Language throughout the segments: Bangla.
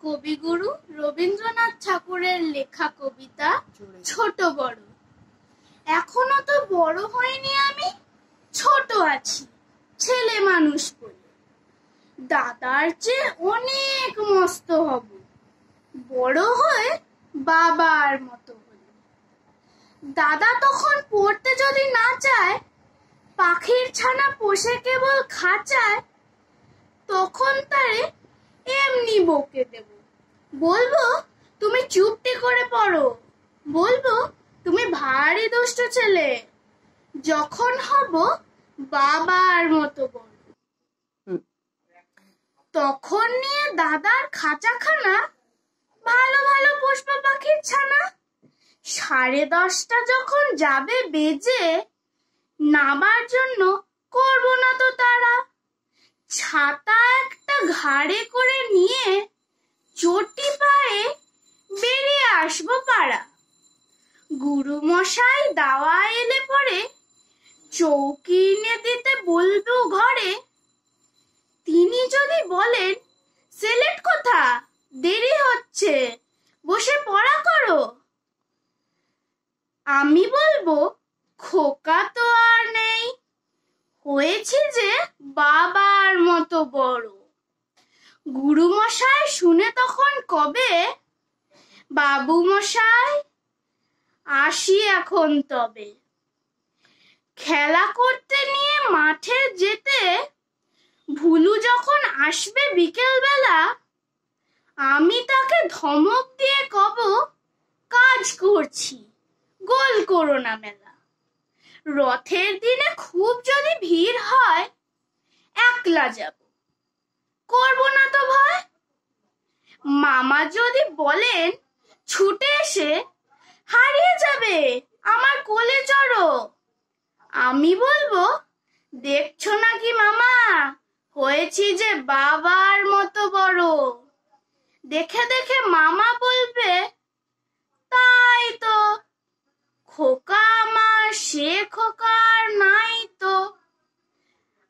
কবিগুরু রবীন্দ্রনাথ ঠাকুরের লেখা কবিতা ছোট বড়। এখনো তো বড় হইনি আমি, ছোট আছি ছেলে মানুষ বলে। দাদার চেয়ে অনেক মস্ত হব, বড় হয়ে বাবার মতো হলে। দাদা তখন পড়তে যদি না চায়, পাখির ছানা পোষে কেবল খাঁচায়, তখন তারে এমনি বকে দেব। বলবো তুমি চুপটি করে পড়ো, বলবো তুমি ভারী দুষ্ট ছেলে। যখন হব বাবার মতো বড়, তখন নিয়ে দাদার খাঁচাখানা ভালো ভালো পুষ্পা পাখির ছানা। 10:30 যখন যাবে বেজে, নাবার জন্য করব না তো তারা। ছাতা একটা ঘাড়ে করে নিয়ে চটি পায়ে বেরিয়ে আসবো পাড়া। গুরু মশাই দাওয়া এলে পরে চৌকি এনে দিতে বলবো ঘরে। তিনি যদি বলেন সেলেট কোথা, দেরি হচ্ছে, বসে পড়া করো, আমি বলবো খোকা তো আর নেই, হয়েছি যে বাবার মতো বড়। গুরু মশাই শুনে তখন কবে, বাবু মশাই আসি এখন তবে। খেলা করতে নিয়ে মাঠে যেতে ভুলু যখন আসবে বিকেল বেলা, আমি তাকে ধমক দিয়ে কব, কাজ করছি, গোল করো না মেলা। রথের দিনে খুব যদি ভিড় হয়, একলা যাব, করব না তো ভয়। মামা যদি বলেন ছুটে এসে হারিয়ে যাবে, আমার কোলে চড়ো, আমি বলবো দেখছো নাকি মামা, হয়েছি যে বাবার মতো বড়। দেখে দেখে মামা বলবে, তাই তো, খোকা আমার সে খোকা আর নাই তো।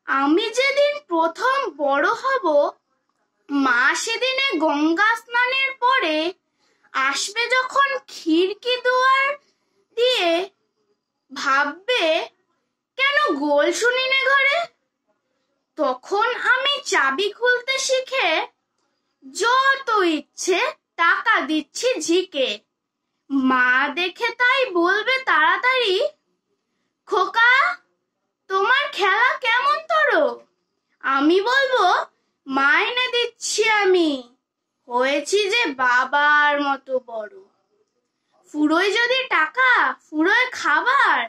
আমি যেদিন প্রথম বড় হব, মা সেদিনে গঙ্গা স্নানের পরে আসবে যখন খিড়কি দুয়ার দিয়ে, ভাববে কেন গোল শুনিনে ঘরে। তখন আমি চাবি খুলতে শিখে যত ইচ্ছে টাকা দিচ্ছি ঝিকে। মা দেখে তাই বলবে তাড়াতাড়ি, খোকা তোমার খেলা কেমন তোর। আমি বলবো মাইনে দিচ্ছি আমি, হয়েছি যে বাবার মতো বড়। ফুরোয় যদি টাকা, ফুরোয় খাবার,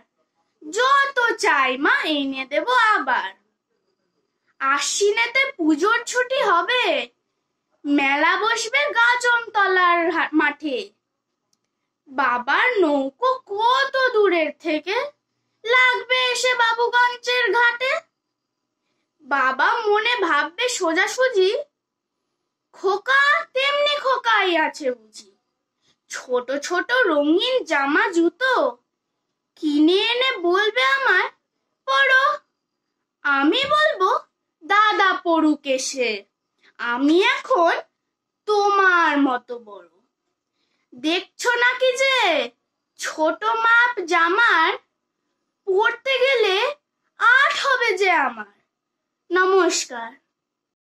যত চাই মা এনে দেব আবার। আশ্বিনেতে পুজোর ছুটি হবে, মেলা বসবে গাজনতলার মাঠে। বাবার নৌকো কত দূরের থেকে লাগবে এসে বাবুগঞ্জের ঘাটে। বাবা মনে ভাববে সোজাসুজি, খোকা তেমনি খোকাই আছে বুঝি। ছোট ছোট রঙিন জামা জুতো কিনে এনে বলবে আমায় পড়ো। আমি বলবো দাদা পড়ুক এসে, আমি এখন তোমার মতো বড়। দেখছো নাকি যে ছোট মাপ জামার পরতে গেলে 8 হবে যে আমার। নমস্কার।